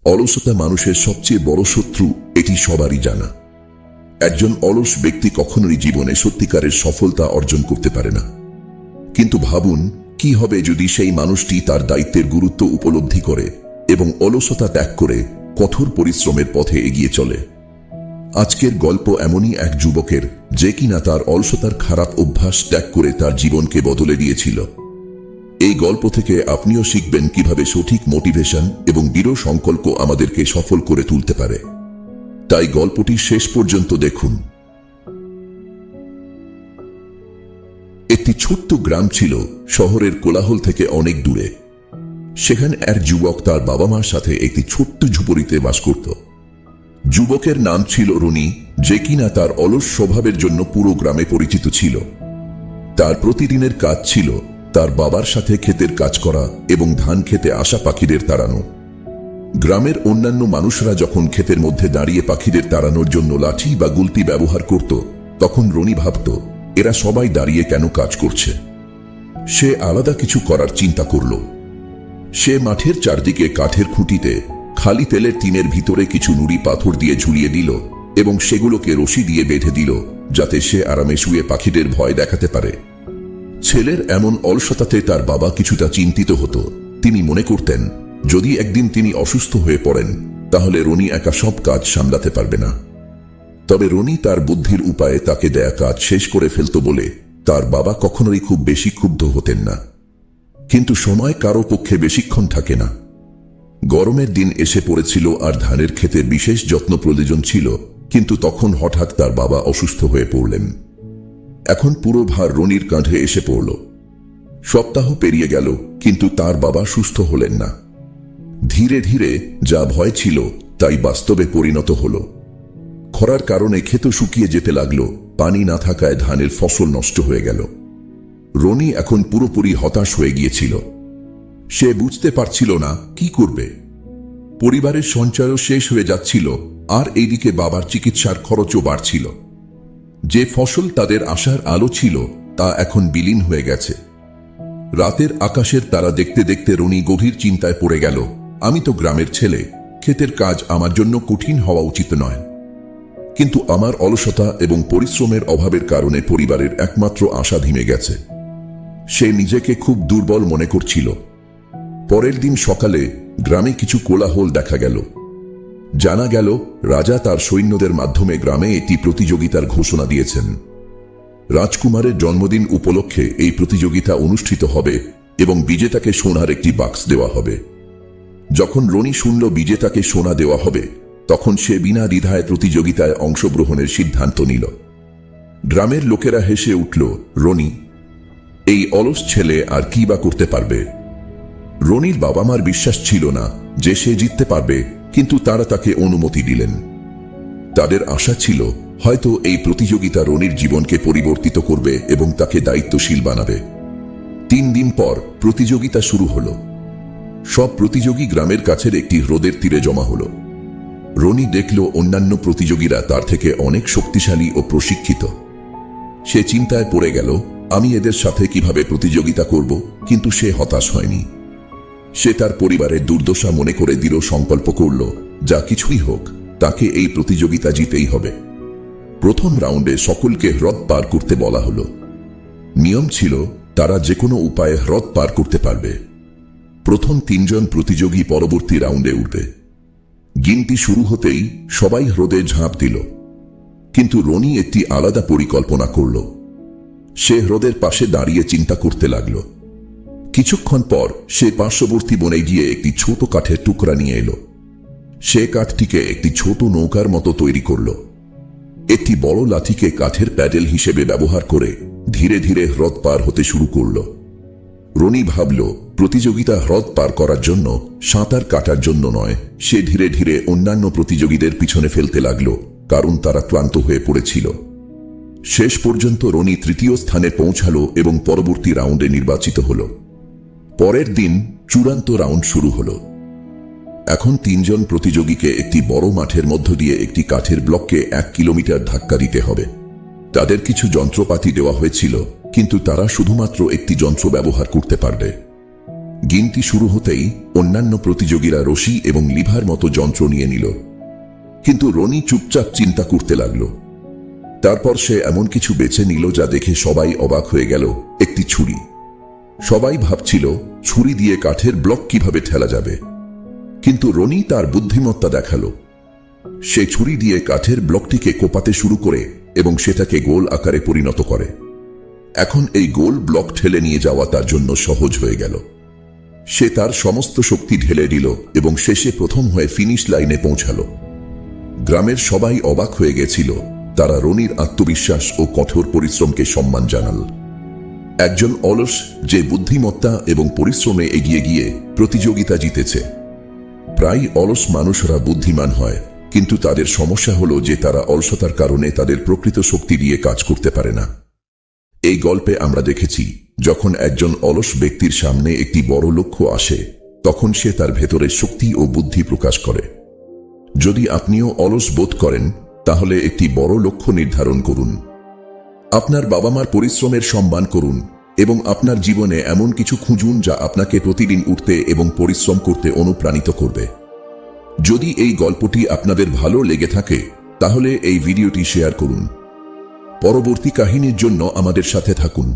অলসতা মানুষের সবচেয়ে বড় শত্রু, এটি সবারই জানা। একজন অলস ব্যক্তি কখনোই জীবনে সত্যিকারের সফলতা অর্জন করতে পারে না। কিন্তু ভাবুন, কি হবে যদি সেই মানুষটি তার দায়িত্বের গুরুত্ব উপলব্ধি করে এবং অলসতা ত্যাগ করে কঠোর পরিশ্রমের পথে এগিয়ে চলে। আজকের গল্প এমনই এক যুবকের, যে কিনা তার অলসতার খারাপ অভ্যাস ত্যাগ করে তার জীবনকে বদলে দিয়েছিল। এই গল্প থেকে আপনিও শিখবেন কিভাবে সঠিক মোটিভেশন এবং দৃঢ় সংকল্প আমাদেরকে সফল করে তুলতে পারে। তাই গল্পটি শেষ পর্যন্ত দেখুন। একটি ছোট্ট গ্রাম ছিল, শহরের কোলাহল থেকে অনেক দূরে। সেখানে এক যুবক তার বাবা মার সাথে একটি ছোট্ট ঝুপড়িতে বাস করত। যুবকের নাম ছিল রনি, যে কিনা তার অলস স্বভাবের জন্য পুরো গ্রামে পরিচিত ছিল। তার প্রতিদিনের কাজ ছিল তার বাবার সাথে ক্ষেতের কাজ করা এবং ধান খেতে আসা পাখিদের তাড়ানো। গ্রামের অন্যান্য মানুষরা যখন ক্ষেতের মধ্যে দাঁড়িয়ে পাখিদের তাড়ানোর জন্য লাঠি বা গুলতি ব্যবহার করত, তখন রনি ভাবত, এরা সবাই দাঁড়িয়ে কেন কাজ করছে। সে আলাদা কিছু করার চিন্তা করল। সে মাঠের চারদিকে কাঠের খুঁটিতে খালি তেলের টিনের ভিতরে কিছু নুড়ি পাথর দিয়ে ঝুলিয়ে দিল এবং সেগুলোকে রশি দিয়ে বেঁধে দিল, যাতে সে আরামে শুয়ে পাখিদের ভয় দেখাতে পারে। ছেলের এমন অলসতাতে তার বাবা কিছুটা চিন্তিত হতো। তিনি মনে করতেন, যদি একদিন তিনি অসুস্থ হয়ে পড়েন, তাহলে রনি একা সব কাজ সামলাতে পারবে না। তবে রনি তার বুদ্ধির উপায়ে তাকে দেয়া কাজ শেষ করে ফেলত বলে তার বাবা কখনোই খুব বেশি ক্ষুব্ধ হতেন না। কিন্তু সময় কারো পক্ষে বেশিক্ষণ থাকে না। গরমের দিন এসে পড়েছিল আর ধানের ক্ষেতের বিশেষ যত্ন প্রয়োজন ছিল, কিন্তু তখন হঠাৎ তার বাবা অসুস্থ হয়ে পড়লেন। এখন পুরো ভার রনির কাঁধে এসে পড়ল। সপ্তাহ পেরিয়ে গেল, কিন্তু তার বাবা সুস্থ হলেন না। ধীরে ধীরে যা ভয় ছিল তাই বাস্তবে পরিণত হল। খরার কারণে ক্ষেত শুকিয়ে যেতে লাগলো, পানি না থাকায় ধানের ফসল নষ্ট হয়ে গেল। রনি এখন পুরোপুরি হতাশ হয়ে গিয়েছিল। সে বুঝতে পারছিল না কি করবে। পরিবারের সঞ্চয়ও শেষ হয়ে যাচ্ছিল, আর এইদিকে বাবার চিকিৎসার খরচও বাড়ছিল। যে ফসল তাদের আশার আলো ছিল, তা এখন বিলীন হয়ে গেছে। রাতের আকাশের তারা দেখতে দেখতে রনি গভীর চিন্তায় পড়ে গেল। আমি তো গ্রামের ছেলে, ক্ষেতের কাজ আমার জন্য কঠিন হওয়া উচিত নয়। কিন্তু আমার অলসতা এবং পরিশ্রমের অভাবের কারণে পরিবারের একমাত্র আশা ধিমে গেছে। সে নিজেকে খুব দুর্বল মনে করছিল। পরের দিন সকালে গ্রামে কিছু কোলাহল দেখা গেল। জানা গেল, রাজা তার সৈন্যদের মাধ্যমে গ্রামে একটি প্রতিযোগিতার ঘোষণা দিয়েছেন। রাজকুমারের জন্মদিন উপলক্ষে এই প্রতিযোগিতা অনুষ্ঠিত হবে এবং বিজেতাকে সোনার একটি বাক্স দেওয়া হবে। যখন রনি শুনল বিজেতাকে সোনা দেওয়া হবে, তখন সে বিনা দ্বিধায় প্রতিযোগিতায় অংশগ্রহণের সিদ্ধান্ত নিল। গ্রামের লোকেরা হেসে উঠল, রনি, এই অলস ছেলে আর কি বা করতে পারবে। রনির বাবা মার বিশ্বাস ছিল না যে সে জিততে পারবে, কিন্তু তারা তাকে অনুমতি দিলেন। তাদের আশা ছিল হয়তো এই প্রতিযোগিতা রনির জীবনকে পরিবর্তিত করবে এবং তাকে দায়িত্বশীল বানাবে। 3 দিন পর প্রতিযোগিতা শুরু হলো। সব প্রতিযোগী গ্রামের কাছের একটি হ্রদের তীরে জমা হলো। রনি দেখল অন্যান্য প্রতিযোগীরা তার থেকে অনেক শক্তিশালী ও প্রশিক্ষিত। সে চিন্তায় পড়ে গেল, আমি এদের সাথে কিভাবে প্রতিযোগিতা করব। কিন্তু সে হতাশ হয়নি। সে তার পরিবারের দুর্দশা মনে করে দৃঢ় সংকল্প করল, যা কিছুই হোক তাকে এই প্রতিযোগিতা জিতেই হবে। প্রথম রাউন্ডে সকলকে হ্রদ পার করতে বলা হলো। নিয়ম ছিল তারা যে কোনো উপায়ে হ্রদ পার করতে পারবে। প্রথম 3 জন প্রতিযোগী পরবর্তী রাউন্ডে উঠবে। গিনতি শুরু হতেই সবাই হ্রদে ঝাঁপ দিল, কিন্তু রনি একটি আলাদা পরিকল্পনা করল। সে হ্রদের পাশে দাঁড়িয়ে চিন্তা করতে লাগলো। কিছুক্ষণ পর সে পার্শ্ববর্তী বনে গিয়ে একটি ছোট কাঠের টুকরা নিয়ে এলো। সে কাঠটিকে একটি ছোট নৌকার মতো তৈরি করল। একটি বড় লাঠিকে কাঠের প্যাডেল হিসেবে ব্যবহার করে ধীরে ধীরে হ্রদ পার হতে শুরু করল। রনি ভাবল, প্রতিযোগিতা হ্রদ পার করার জন্য, সাঁতার কাটার জন্য নয়। সে ধীরে ধীরে অন্যান্য প্রতিযোগীদের পিছনে ফেলতে লাগল, কারণ তারা ক্লান্ত হয়ে পড়েছিল। শেষ পর্যন্ত রনি 3য় স্থানে পৌঁছালো এবং পরবর্তী রাউন্ডে নির্বাচিত হল। পরের দিন চূড়ান্ত রাউন্ড শুরু হলো। এখন 3 জন প্রতিযোগীকে একটি বড় মাঠের মধ্য দিয়ে একটি কাঠের ব্লককে 1 কিলোমিটার ধাক্কা দিতে হবে। তাদের কিছু যন্ত্রপাতি দেওয়া হয়েছিল, কিন্তু তারা শুধুমাত্র একটি যন্ত্র ব্যবহার করতে পারবে। গিনতি শুরু হতেই অন্যান্য প্রতিযোগীরা রশি এবং লিভার মতো যন্ত্র নিয়ে নিল, কিন্তু রনি চুপচাপ চিন্তা করতে লাগল। তারপর সে এমন কিছু বেছে নিল যা দেখে সবাই অবাক হয়ে গেল, একটি ছুরি। সবাই ভাবছিল ছুরি দিয়ে কাঠের ব্লক কিভাবে ঠেলা যাবে, কিন্তু রনি তার বুদ্ধিমত্তা দেখালো। সে ছুরি দিয়ে কাঠের ব্লকটিকে কোপাতে শুরু করে এবং সেটাকে গোল আকারে পরিণত করে। এখন এই গোল ব্লক ঠেলে নিয়ে যাওয়া তার জন্য সহজ হয়ে গেল। সে তার সমস্ত শক্তি ঢেলে দিল এবং শেষে প্রথম হয়ে ফিনিশ লাইনে পৌঁছালো। গ্রামের সবাই অবাক হয়ে গেছিল। তারা রনির আত্মবিশ্বাস ও কঠোর পরিশ্রমকে সম্মান জানাল। একজন অলস যে বুদ্ধিমত্তা এবং পরিশ্রমে এগিয়ে গিয়ে প্রতিযোগিতা জিতেছে। প্রায় অলস মানুষরা বুদ্ধিমান হয়, কিন্তু তাদের সমস্যা হলো যে তারা অলসতার কারণে তাদের প্রকৃত শক্তি দিয়ে কাজ করতে পারে না। এই গল্পে আমরা দেখেছি, যখন একজন অলস ব্যক্তির সামনে একটি বড় লক্ষ্য আসে, তখন সে তার ভেতরের শক্তি ও বুদ্ধি প্রকাশ করে। যদি আপনিও অলস বোধ করেন, তাহলে একটি বড় লক্ষ্য নির্ধারণ করুন। আপনার বাবা মার পরিশ্রমের সম্মান করুন এবং আপনার জীবনে এমন কিছু খুঁজুন যা আপনাকে প্রতিদিন উঠতে এবং পরিশ্রম করতে অনুপ্রাণিত করবে। যদি এই গল্পটি আপনাদের ভালো লেগে থাকে, তাহলে এই ভিডিওটি শেয়ার করুন। পরবর্তী কাহিনীর জন্য আমাদের সাথে থাকুন।